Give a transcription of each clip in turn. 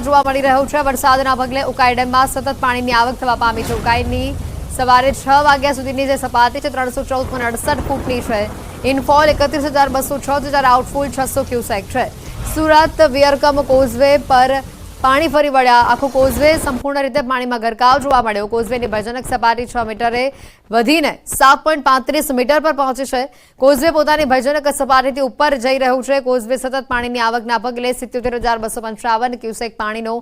જોવા મળી રહ્યો છે। વરસાદના પગલે ઉકાઈ ડેમમાં સતત પાણીની આવક થવા પામી છે। ઉકાઈની સવારે 6 વાગ્યા સુધીની જે સપાટી છે 314.68 ફૂટની છે। ઇનફોલ 31,206 જ્યારે આઉટફોલ 600 ક્યુસેક છે। સુરત વિયરકમ કોઝવે પર પાણી ફરી વળ્યા। આખો કોઝવે સંપૂર્ણ રીતે પાણીમાં ગરકાવ જોવા મળ્યો। કોઝવેની ભયાનક સપાટી 6 મીટરે વધીને 7.35 મીટર પર પહોંચી છે। કોઝવે પોતાની ભયાનક સપાટીથી ઉપર જઈ રહ્યું છે। કોઝવે સતત પાણીની આવકના પગલે 77,255 ક્યુસેક પાણીનો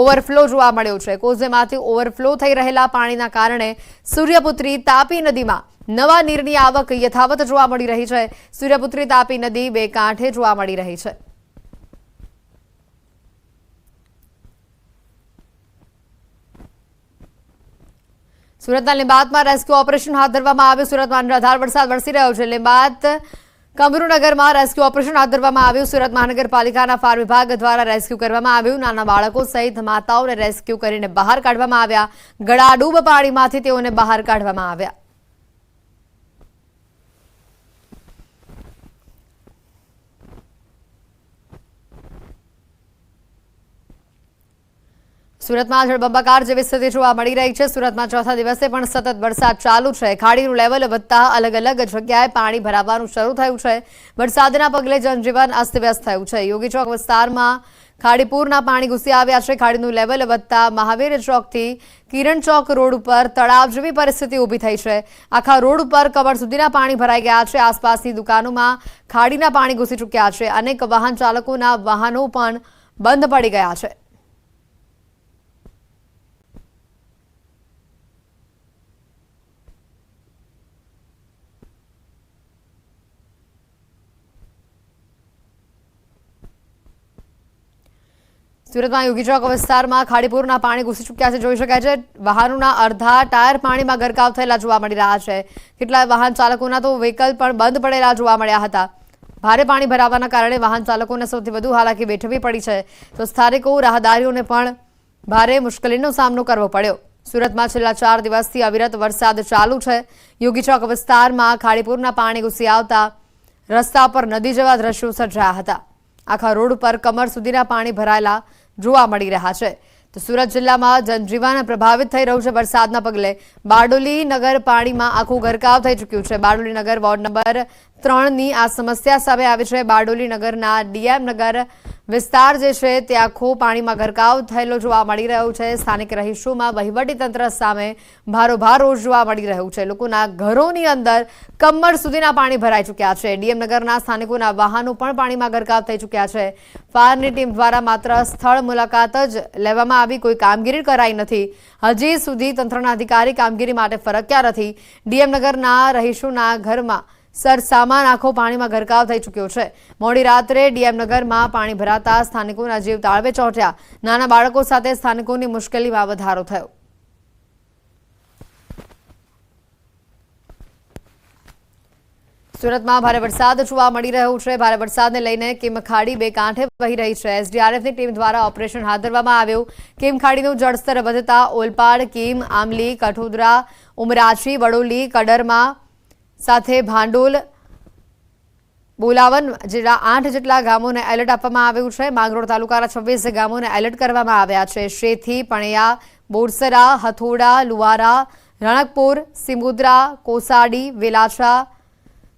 ઓવરફ્લો જોવા મળ્યો છે। કોઝવેમાંથી ઓવરફ્લો થઈ રહેલા પાણીના કારણે સૂર્યપુત્રી તાપી નદીમાં નવા નીરની આવક યથાવત જોવા મળી રહી છે। સૂર્યપુત્રી તાપી નદી બે કાંઠે જોવા મળી રહી છે। સુરતના લીંબાતમાં રેસ્ક્યુ ઓપરેશન હાથ ધરવામાં આવ્યું। સુરતમાં અનરાધાર વરસાદ વરસી રહ્યો છે। લીંબાત કમરુનગરમાં રેસ્ક્યુ ઓપરેશન હાથ ધરવામાં આવ્યું। સુરત મહાનગરપાલિકાના ફાયર વિભાગ દ્વારા રેસ્ક્યુ કરવામાં આવ્યું। નાના બાળકો સહિત માતાઓને રેસ્ક્યુ કરીને બહાર કાઢવામાં આવ્યા। ગળાડૂબ પાણીમાંથી તેઓને બહાર કાઢવામાં આવ્યા। સુરતમાં જળબંબાકાર જેવી સ્થિતિ જોવા મળી રહી છે। સુરતમાં ચોથા દિવસે પણ સતત વરસાદ ચાલુ છે। ખાડીનું લેવલ વધતા અલગ અલગ જગ્યાએ પાણી ભરાવાનું શરૂ થયું છે। વરસાદના પગલે જનજીવન અસ્તવ્યસ્ત થયું છે। યોગી ચોક વિસ્તારમાં ખાડીપુરના પાણી ઘૂસી આવ્યા છે। ખાડીનું લેવલ વધતા મહાવીર ચોકથી કિરણ ચોક રોડ ઉપર તળાવ જેવી પરિસ્થિતિ ઊભી થઈ છે। આખા રોડ ઉપર કમર સુધીના પાણી ભરાઈ ગયા છે। આસપાસની દુકાનોમાં ખાડીના પાણી ઘૂસી ચૂક્યા છે। અનેક વાહન ચાલકોના વાહનો પણ બંધ પડી ગયા છે। સુરતમાં યોગી ચોક વિસ્તારમાં ખાડીપુરના પાણી ઘૂસી ચૂક્યા છે। જોઈ શકાય છે વાહનોના અડધા ટાયર પાણીમાં ગરકાવ થયેલા જોવા મળી રહ્યા છે। કેટલાક વાહન ચાલકોના તો વ્હીકલ પણ બંધ પડેલા જોવા મળ્યા હતા। ભારે પાણી ભરાવાના કારણે વાહન ચાલકોને સૌથી વધુ હાલાકી વેઠવી પડી છે, તો સ્થાનિકો રાહદારીઓને પણ ભારે મુશ્કેલીનો સામનો કરવો પડ્યો। સુરતમાં છેલ્લા 4 દિવસથી અવિરત વરસાદ ચાલુ છે। યોગી ચોક વિસ્તારમાં ખાડીપુરના પાણી ઘૂસી આવતા રસ્તા પર નદી જેવા દ્રશ્યો સર્જાયા હતા। આખા રોડ પર કમર સુધીના પાણી ભરાયેલા જોવા મળી રહ્યા છે। તો સુરત જિલ્લામાં જનજીવન પ્રભાવિત થઈ રહ્યું છે। વરસાદના પગલે બારડોલી નગર પાણીમાં આખું ગરકાવ થઈ ચૂક્યું છે। બારડોલી નગર વોર્ડ નંબર 3ની આ સમસ્યા સામે આવી છે। બારડોલી નગરના ડીએમ નગર વિસ્તાર જે છે તે આખો પાણીમાં ગરકાવ થયેલો જોવા મળી રહ્યો છે। સ્થાનિક રહીશોમાં વહીવટીતંત્ર સામે ભારોભાર રોષ જોવા મળી રહ્યું છે। લોકોના ઘરોની અંદર કમર સુધીના પાણી ભરાઈ ચૂક્યા છે। ડીએમ નગરના સ્થાનિકોના વાહનો પણ પાણીમાં ગરકાવ થઈ ચૂક્યા છે। ફાયરની ટીમ દ્વારા માત્ર સ્થળ મુલાકાત જ લેવામાં આવી, કોઈ કામગીરી કરાઈ નથી। હજી સુધી તંત્રના અધિકારી કામગીરી માટે ફરક્યા નથી। ડીએમ નગરના રહીશોના ઘરમાં સરસામાન આખો પાણીમાં ગરકાવ થઈ ચૂક્યો છે। મોડી રાત્રે ડીએમ નગરમાં પાણી ભરાતા સ્થાનિકોના જીવ તાળવે ચોંટ્યા। નાના બાળકો સાથે સ્થાનિકોની મુશ્કેલીમાં વધારો થયો। સુરતમાં ભારે વરસાદ જોવા મળી રહ્યો છે। ભારે વરસાદને લઈને કિમ ખાડી બે કાંઠે વહી રહી છે। એસડીઆરએફની ટીમ દ્વારા ઓપરેશન હાથ ધરવામાં આવ્યું। કિમ ખાડીનું જળસ્તર વધતા ઓલપાડ, કિમ, આમલી, કઠોદરા, ઉમરાછી, વડોલી, કડરમાં સાથે ભાંડોલ, બોલાવન જેટલા 8 જેટલા ગામોને એલર્ટ આપવામાં આવ્યું છે। માંગરોળ તાલુકાના 26 ગામોને એલર્ટ કરવામાં આવ્યા છે। શેથી, પણિયા, બોરસરા, હથોડા, લુવારા, રણકપુર, સિમુદ્રા, કોસાડી, વેલાછા,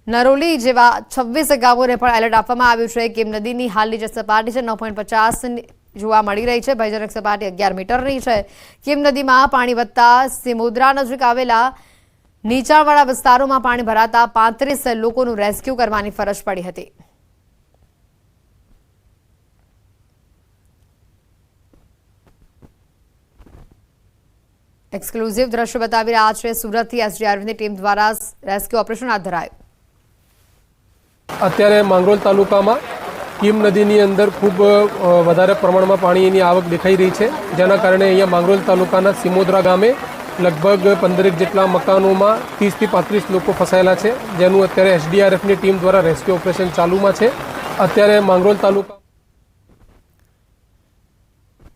નરોલી જેવા 26 ગામોને પણ એલર્ટ આપવામાં આવ્યું છે। કિમ નદીની હાલની જે સપાટી છે 9.50 જોવા મળી રહી છે। ભયાનક સપાટી 11 મીટરની છે। કિમ નદીમાં પાણી વધતા સિમુદ્રા નજીક આવેલા નીચાણવાળા વિસ્તારોમાં પાણી ભરાતા 35 લોકોનું રેસ્ક્યુ કરવાની ફરજ પડી હતી। એક્સક્લુઝિવ દ્રશ્ય બતાવી રહ્યા છે સુરતથી એસડીઆરએફની ટીમ દ્વારા રેસ્ક્યુ ઓપરેશન હાથ ધરાયું। અત્યારે માંગરોળ તાલુકામાં કિમ નદીની અંદર ખૂબ વધારે પ્રમાણમાં પાણીની આવક દેખાઈ રહી છે, જેના કારણે અહીંયા માંગરોળ તાલુકાના સિમોદરા ગામે લગભગ 15 જેટલા મકાનોમાં 30 થી 35 લોકો ફસાયેલા છે, જેનું અત્યારે એસડીઆરએફની ટીમ દ્વારા રેસ્ક્યુ ઓપરેશન ચાલુમાં છે। અત્યારે માંગરોળ તાલુકા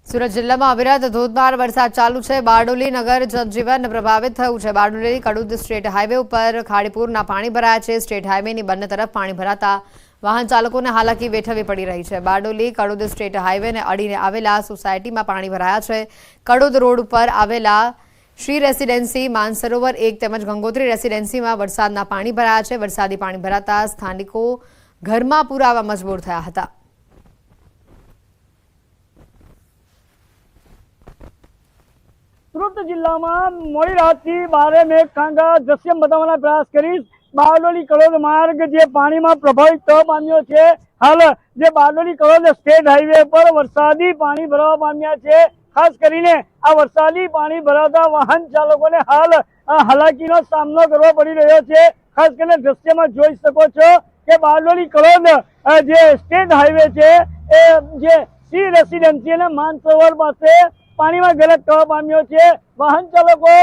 સુરત જિલ્લામાં અવિરત ધોધમાર વરસાદ ચાલુ છે। બારડોલી નગર જનજીવન પ્રભાવિત થયું છે। બારડોલી કડુદ સ્ટેટ હાઈવે ઉપર ખાડીપુરના પાણી ભરાયા છે। સ્ટેટ હાઈવેની બંને તરફ પાણી ભરાતા વાહન ચાલકોને હાલાકી વેઠવી પડી રહી છે। બારડોલી કડોદ સ્ટેટ હાઈવેને અડીને આવેલા સોસાયટીમાં પાણી ભરાયા છે। કડોદ રોડ ઉપર આવેલા શ્રી રેસિડેન્સી, માનસરોવર 1 તેમજ ગંગોત્રી રેસિડેન્સીમાં વરસાદના પાણી ભરાયા છે। વરસાદી પાણી ભરાતા સ્થાનિકો ઘરમાં પુરાવા મજબૂર થયા હતા। સુરત જિલ્લામાં મોડી રાતથી ભારે મેઘખાંગા દ્રશ્ય બતાવવાના પ્રયાસ કરીશ। બારડોલી કડોદ માર્ગ જે પાણીમાં પ્રભાવિત થવા પામ્યો છે। હાલ જે બારડોલી કડોદ સ્ટેટ હાઈવે પર વરસાદી પાણી ભરાવા પામ્યા છે। ખાસ કરીને આ વરસાદી પાણી ભરાતા વાહન ચાલકોને હાલ હાલાકીનો સામનો કરવો પડી રહ્યો છે। ખાસ કરીને દ્રશ્યમાં જોઈ શકો છો કે બારડોલી કડોદ જે સ્ટેટ હાઈવે છે એ જે શ્રી રેસિડેન્સી અને માનસરોવર પાસે પાણીમાં ગરક થવા પામ્યો છે। વાહન ચાલકો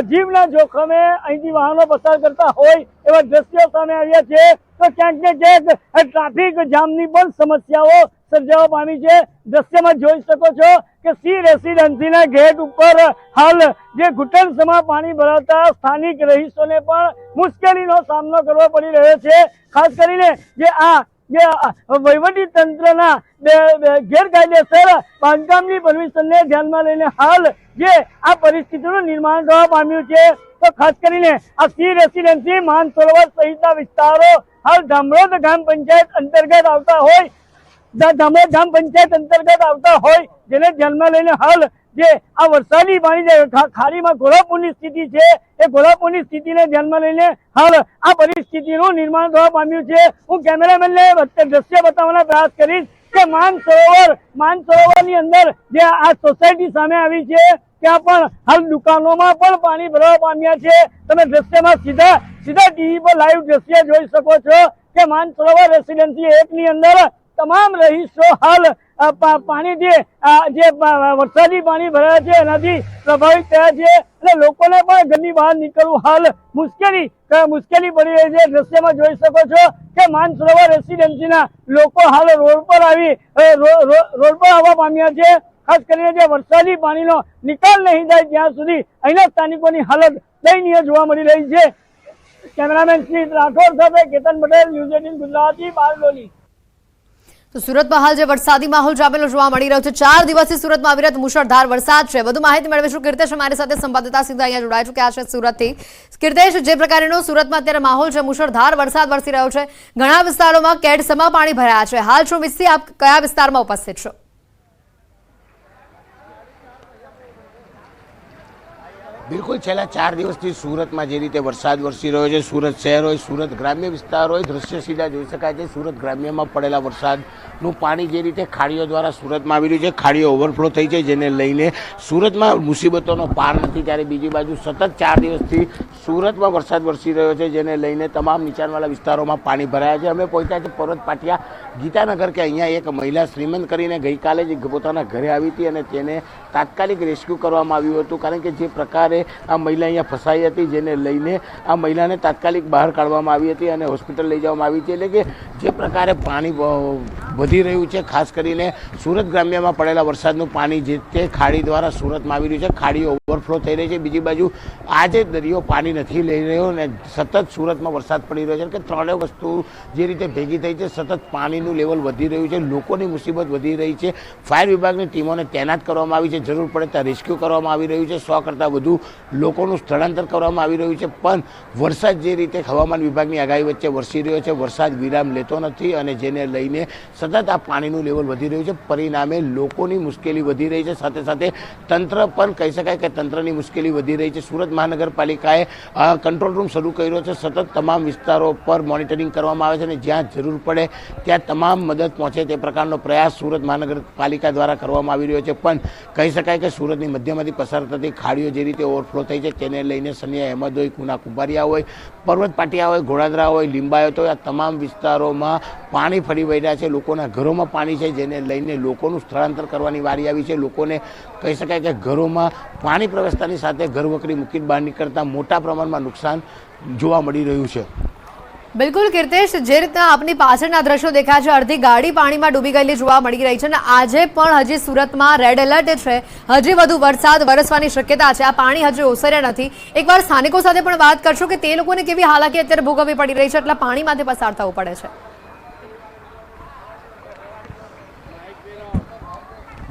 જીવના જોખમે અહીંથી વાહનો પસાર કરતા હોય એવા દ્રશ્યો સામે આવ્યા છે। તો ક્યાંક ને ક્યાંક ટ્રાફિક જામની પણ સમસ્યાઓ સર્જાવા પામી છે। દ્રશ્યમાં જોઈ શકો છો કે સી રેસિડેન્સીના ગેટ ઉપર હાલ જે ઘૂંટણસમાં પાણી ભરાતા સ્થાનિક રહીશોને પણ મુશ્કેલીનો સામનો કરવો પડી રહ્યો છે। ખાસ કરીને જે વહીવટી તંત્રના ગેરકાયદેસર બાંધકામની પરમિશનને ધ્યાનમાં લઈને હાલ જે આ પરિસ્થિતિનું નિર્માણ થવા પામ્યું છે। તો ખાસ કરીને આ સી રેસિડેન્સી, માનસરોવર સહિતના વિસ્તારો હાલ ધામરોદ ગ્રામ પંચાયત અંતર્ગત આવતા હોય જેને ધ્યાનમાં લઈને હાલ જે આ વરસાદી પાણી જે ખાડીમાં ઘોડાપૂરની સ્થિતિ છે એ ઘોડાપૂરની સ્થિતિને ધ્યાનમાં લઈને હાલ આ પરિસ્થિતિનું નિર્માણ થવા પામ્યું છે। હું કેમેરામેનને દ્રશ્ય બતાવવાના પ્રયાસ કરીશ કે માનસરોવરની અંદર જે આ સોસાયટી સામે આવી છે ત્યાં પણ હાલ દુકાનોમાં પણ પાણી ભરવા પામ્યા છે। તમે દ્રશ્યમાં સીધા ટીવી પર લાઈવ દ્રશ્ય જોઈ શકો છો કે માનસરોવર રેસિડેન્સી 1 ની અંદર તમામ રહીશો હાલ જે વરસાદી પાણી ભરાયા છે એનાથી પ્રભાવિત થયા છે અને લોકોને પણ ઘરની બહાર નીકળવું હાલ મુશ્કેલી પડી રહી છે। દ્રશ્યમાં જોઈ શકો છો કે માનસરોવર રેસિડેન્સીના લોકો હાલ રોડ પર આવવા પામ્યા છે। ખાસ કરીને જે વરસાદી પાણીનો નિકાલ નહીં થાય ત્યાં સુધી અહીંના સ્થાનિકોની હાલત દયનીય જોવા મળી રહી છે। કેમેરામેન શ્રી રાઠોડ સાથે કેતન પટેલ, ન્યૂઝ 18 ગુજરાતી, બારડોલી। તો સુરતમાં હાલ જે વરસાદી માહોલ જામેલો જોવા મળી રહ્યો છે। 4 દિવસથી સુરતમાં અવિરત મુશળધાર વરસાદ છે। વધુ માહિતી મેળવીશું। કીર્તેશ અમારી સાથે સંવાદદાતા સીધા અહીંયા જોડાઈ ચૂક્યા છે સુરતથી। કીર્તેશ, જે પ્રકારનો સુરતમાં અત્યારે માહોલ છે, મુશળધાર વરસાદ વરસી રહ્યો છે, ઘણા વિસ્તારોમાં કેડસમાં પાણી ભરાયા છે। હાલ શું મિસ્સી આપ કયા વિસ્તારમાં ઉપસ્થિત છો? બિલકુલ, છેલ્લા 4 દિવસથી સુરતમાં જે રીતે વરસાદ વરસી રહ્યો છે, સુરત શહેર હોય, સુરત ગ્રામ્ય વિસ્તાર હોય, દ્રશ્ય સીધા જોઈ શકાય છે। સુરત ગ્રામ્યમાં પડેલા વરસાદનું પાણી જે રીતે ખાડીઓ દ્વારા સુરતમાં આવી રહ્યું છે, ખાડીઓ ઓવરફ્લો થઈ છે, જેને લઈને સુરતમાં મુસીબતોનો પાર નથી। ત્યારે બીજી બાજુ સતત 4 દિવસથી સુરતમાં વરસાદ વરસી રહ્યો છે, જેને લઈને તમામ નીચાણવાળા વિસ્તારોમાં પાણી ભરાયા છે। અમે પહોંચ્યા છે પર્વત પાટિયા ગીતાનગર કે અહીંયા એક મહિલા શ્રીમંત કરીને ગઈકાલે જ પોતાના ઘરે આવી હતી અને તેને તાત્કાલિક રેસ્ક્યુ કરવામાં આવ્યું હતું, કારણ કે જે પ્રકારે આ મહિલા અહીંયા ફસાઈ હતી, જેને લઈને આ મહિલાને તાત્કાલિક બહાર કાઢવામાં આવી હતી અને હોસ્પિટલ લઈ જવામાં આવી હતી। એટલે કે જે પ્રકારે પાણી વધી રહ્યું છે, ખાસ કરીને સુરત ગ્રામ્યમાં પડેલા વરસાદનું પાણી જે તે ખાડી દ્વારા સુરતમાં આવી રહ્યું છે, ખાડીઓ ઓવરફ્લો થઈ રહી છે। બીજી બાજુ આજે દરિયો પાણી નથી લઈ રહ્યો અને સતત સુરતમાં વરસાદ પડી રહ્યો છે કે ત્રણેય વસ્તુ જે રીતે ભેગી થઈ છે, સતત પાણીનું લેવલ વધી રહ્યું છે, લોકોની મુસીબત વધી રહી છે। ફાયર વિભાગની ટીમોને તૈનાત કરવામાં આવી છે, જરૂર પડે ત્યાં રેસ્ક્યુ કરવામાં આવી રહ્યું છે, 100 કરતાં વધુ લોકોનું સ્થળાંતર કરવામાં આવી રહ્યું છે। પણ વરસાદ જે રીતે હવામાન વિભાગની આગાહી વચ્ચે વરસી રહ્યો છે, વરસાદ વિરામ લેતો નથી અને જેને લઈને સતત આ પાણીનું લેવલ વધી રહ્યું છે, પરિણામે લોકોની મુશ્કેલી વધી રહી છે, સાથે સાથે તંત્ર પણ કહી શકાય કે તંત્રની મુશ્કેલી વધી રહી છે। સુરત મહાનગરપાલિકાએ કંટ્રોલ રૂમ શરૂ કર્યો છે, સતત તમામ વિસ્તારો પર મોનિટરિંગ કરવામાં આવે છે અને જ્યાં જરૂર પડે ત્યાં તમામ મદદ પહોંચે તે પ્રકારનો પ્રયાસ સુરત મહાનગરપાલિકા દ્વારા કરવામાં આવી રહ્યો છે। પણ કહી શકાય કે સુરતની મધ્યમાંથી પસાર થતી ખાડીઓ જે રીતે ઓવરફ્લો થઈ છે, તેને લઈને સનિયા અહેમદ હોય, કુના કુંભારિયા હોય, પર્વત પાટિયા હોય, ઘોડાદરા હોય, લિંબાયત હોય, આ તમામ વિસ્તારોમાં પાણી ફરી વળ્યા છે, લોકોના ઘરોમાં પાણી છે, જેને લઈને લોકોનું સ્થળાંતર કરવાની વારી આવી છે। લોકોને કહી શકાય કે ઘરોમાં પાણી પ્રવેશતાની સાથે ઘરવકરી મૂકીને બહાર નીકળતા મોટા પ્રમાણમાં નુકસાન જોવા મળી રહ્યું છે। બિલકુલ કીર્તેશ, જે રીતના આપની પાછળના દ્રશ્યો દેખાય છે, અડધી ગાડી પાણીમાં ડૂબી ગયેલી જોવા મળી રહી છે અને આજે પણ હજી સુરતમાં રેડ એલર્ટ છે, હજી વધુ વરસાદ વરસવાની શક્યતા છે। આ પાણી હજી ઓસર્યા નથી। એકવાર સ્થાનિકો સાથે પણ વાત કરશો કે તે લોકોને કેવી હાલાકી અત્યારે ભોગવવી પડી રહી છે, એટલા પાણીમાંથી પસાર થવું પડે છે।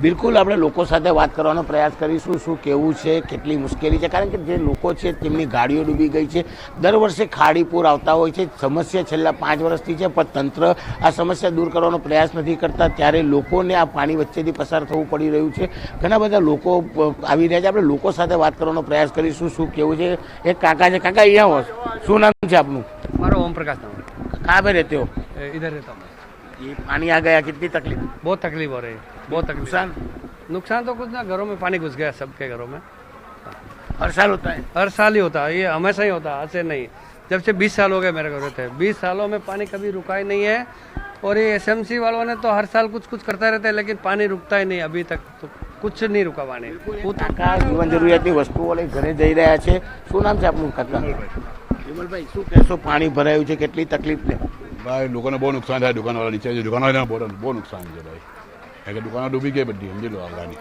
બિલકુલ આપણે લોકો સાથે વાત કરવાનો પ્રયાસ કરીશું, શું કેવું છે, કેટલી મુશ્કેલી છે, કારણ કે જે લોકો છે તેમની ગાડીઓ ડૂબી ગઈ છે. દર વર્ષે ખાડીપુર આવતા હોય છે. સમસ્યા છેલ્લા 5 વર્ષથી છે, પણ તંત્ર આ સમસ્યા દૂર કરવાનો પ્રયાસ નથી કરતા. ત્યારે લોકોને આ પાણી વચ્ચેથી પસાર થવું પડી રહ્યું છે. ઘણા બધા લોકો આવી રહ્યા છે. આપણે લોકો સાથે વાત કરવાનો પ્રયાસ કરીશું, શું કેવું છે. એક કાકા છે. કાકા અહીંયા હો, શું નામ છે આપનું? हमारा ओम प्रकाश नाम है। कहाँ पे रहते हो? इधर रहता हूँ मैं। ये पानी आ गया, कितनी तकलीफ? बहुत तकलीफ हो रही है, बहुत तकलीफ। नुकसान नुकसान तो कुछ ना, घरों में पानी घुस गया सबके घरों में। हर साल होता है? हर साल ही होता है, ये हमेशा ही होता है, आज से नहीं। जब से 20 साल हो गए मेरे घर रहते हैं, 20 सालों में पानी कभी रुका ही नहीं है। और ये SMC वालों ने तो हर साल कुछ कुछ करता रहता है, लेकिन पानी रुकता ही नहीं। अभी तक तो कुछ नहीं रुका पानी। કાકા જીવન જરૂરિયાતની વસ્તુઓ લઈ ઘરે જઈ રહ્યા છે. શું નામ છે આપનું કાકા? વિમલભાઈ, શું કહેશો? પાણી ભરાયું છે, કેટલી તકલીફ છે? ભાઈ લોકોને બહુ નુકસાન થાય. દુકાનવાળા નીચે છે, દુકાનવાળાને બહુ નુકસાન છે ભાઈ. કારણ કે દુકાનો ડૂબી ગઈ બધી, સમજી લો આગળની.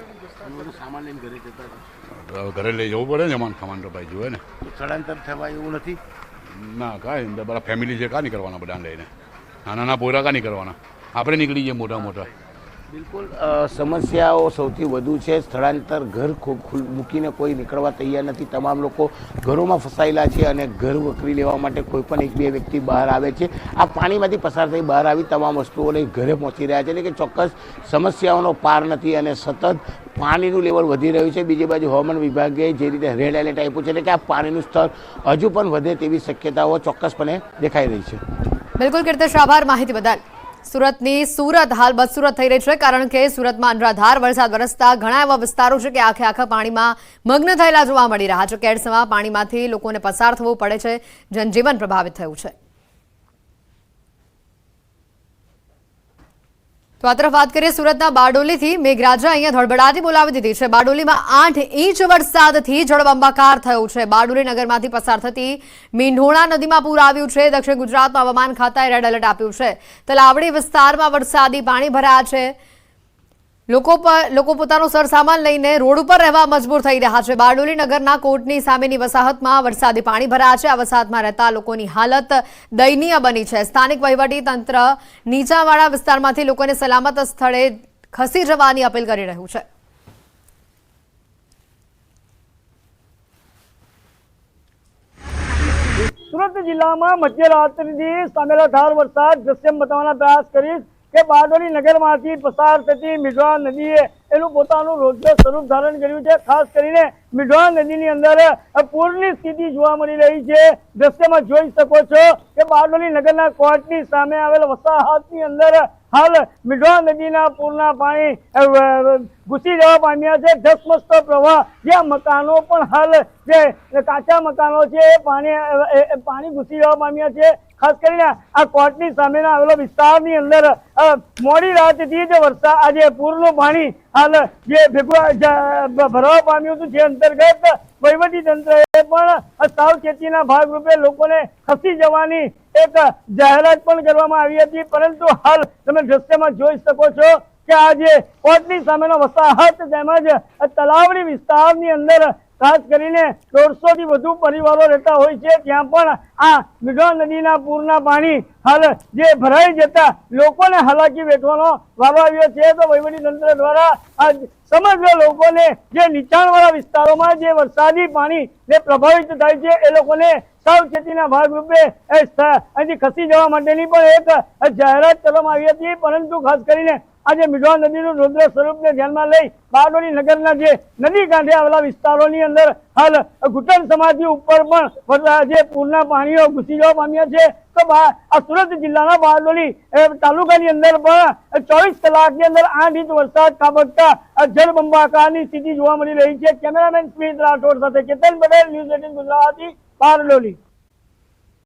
સામાન લઈને ઘરે જતા હતા. હવે ઘરે લઈ જવું પડે ને, જમાન ખાવાનું તો ભાઈ જોવે ને. સ્થળાંતર થવા એવું નથી? ના કાંઈ અંદર બધા ફેમિલી છે, કાં નીકળવાના બધા લઈને? નાના નાના પોરા કાં નીકળવાના? આપણે નીકળી જઈએ મોટા મોટા. બિલકુલ સમસ્યાઓ સૌથી વધુ છે. સ્થળાંતર ઘર મૂકીને કોઈ નીકળવા તૈયાર નથી. તમામ લોકો ઘરોમાં ફસાયેલા છે અને ઘર વકરી લેવા માટે કોઈ પણ 1-2 વ્યક્તિ બહાર આવે છે. આ પાણીમાંથી પસાર થઈ બહાર આવી તમામ વસ્તુઓ લઈ ઘરે પહોંચી રહ્યા છે. એટલે કે ચોક્કસ સમસ્યાઓનો પાર નથી અને સતત પાણીનું લેવલ વધી રહ્યું છે. બીજી બાજુ હવામાન વિભાગે જે રીતે રેડ એલર્ટ આપ્યું છે, એટલે કે આ પાણીનું સ્તર હજુ પણ વધે તેવી શક્યતાઓ ચોક્કસપણે દેખાઈ રહી છે. બિલકુલ કીર્તિશ, આભાર માહિતી બદલ. સુરત હાલ બદસુરત થઈ રહી છે, કારણ કે સુરતમાં અનરાધાર વરસાદ વરસતા ઘણા એવા વિસ્તારો છે કે આખા પાણીમાં મગ્ન થયેલા જોવા મળી રહ્યા છે. કેડસમાં પાણીમાંથી લોકોને પસાર થવું પડે છે, જનજીવન પ્રભાવિત થયું છે. તો આ તરફ વાત કરીએ સુરતના બારડોલીથી. મેઘરાજા અહીંયા ધડબડાટી બોલાવી દીધી છે. બારડોલીમાં 8 ઇંચ વરસાદથી જળબંબાકાર થયું છે. બારડોલી નગરમાંથી પસાર થતી મીંઢોણા નદીમાં પૂર આવ્યું છે. દક્ષિણ ગુજરાતમાં હવામાન ખાતાએ રેડ એલર્ટ આપ્યું છે. તલાવડી વિસ્તારમાં વરસાદી પાણી ભરાયા છે. લોકો પોતાનો સરસામાન લઈને રોડ ઉપર રહેવા મજબૂર થઈ રહ્યા છે. બારડોલી નગરના કોટની સામેની વસાહતમાં વરસાદી પાણી ભરાયા છે. આ વસાહતમાં રહેતા લોકોની હાલત દયનીય બની છે. સ્થાનિક વહીવટી તંત્ર નીચાણવાળા વિસ્તારમાંથી લોકોને સલામત સ્થળે ખસી જવાની અપીલ કરી રહ્યું છે. સુરત જિલ્લામાં મધ્યરાત્રિથી સામેલાધાર વરસાદ દ્રશ્યમ બતાવવાના પ્રયાસ કરીશ કે બારડોલી નગરમાંથી પસાર થતી મીંઢોણા નદીએ એનું પોતાનું રોજગાર સ્વરૂપ ધારણ કર્યું છે. ખાસ કરીને મીંઢોણા નદીની અંદર પૂરની સ્થિતિ જોવા મળી રહી છે. દ્રશ્યમાં જોઈ શકો છો કે બારડોલી નગરના કોર્ટની સામે આવેલ વસાહતની અંદર હાલ મીંઢોણા નદીના પૂરના પાણી ઘૂસી જવા પામ્યા છે. ધસમસતો પ્રવાહ. જે મકાનો પણ હાલ જે કાચા મકાનો છે એ પાણી ઘૂસી જવા પામ્યા છે. ખાસ કરીને આ કોર્ટની સામેના આવેલો વિસ્તારની અંદર મોડી રાતથી જ વરસાદ આજે પૂરનું પાણી હાલ જે ભરવા પામ્યું હતું, જે અંતર્ગત વહીવટી તંત્રએ પણ સાવચેતીના ભાગરૂપે લોકોને ખસી જવાની એક જાહેરાત પણ કરવામાં આવી હતી. પરંતુ હાલ તમે દ્રશ્યમાં જોઈ શકો છો કે આજે કોર્ટની સામેનો વસાહત તેમજ તલાવડી વિસ્તારની અંદર ખાસ કરીને 150 થી વધુ પરિવારો રહેતા હોય છે. ત્યાં પણ આ મીંઢોણા નદીના પૂરના પાણી હાલ જે ભરાઈ જતા લોકોને હાલાકી વેઠવાનો વારો આવ્યો છે. તો વહીવટી તંત્ર દ્વારા સમગ્ર લોકોને જે નીચાણવાળા વિસ્તારોમાં જે વરસાદી પાણી જે પ્રભાવિત થાય છે એ લોકોને સાવચેતીના ભાગરૂપે અહીંથી ખસી જવા માટેની પણ એક જાહેરાત કરવામાં આવી હતી. પરંતુ ખાસ કરીને આજે મીંઢોણા નદીનું રૌદ્ર સ્વરૂપને ધ્યાનમાં લઈ બારડોલી નગરના જે નદી કાંઠે આવેલા વિસ્તારોની અંદર હાલ ઘૂંટણ સમાધિ ઉપર પણ જે પૂરના પાણીઓ ઘૂસી જવા પામ્યા છે. તો આ સુરત જિલ્લાના બારડોલી તાલુકાની અંદર પણ 24 કલાકની અંદર 8 ઇંચ વરસાદ ખાબકતા જળબંબાકારની સ્થિતિ જોવા મળી રહી છે. કેમેરામેન સ્મિત રાઠોડ સાથે કેતન પટેલ, ન્યૂઝ 18 ગુજરાતી, બારડોલી.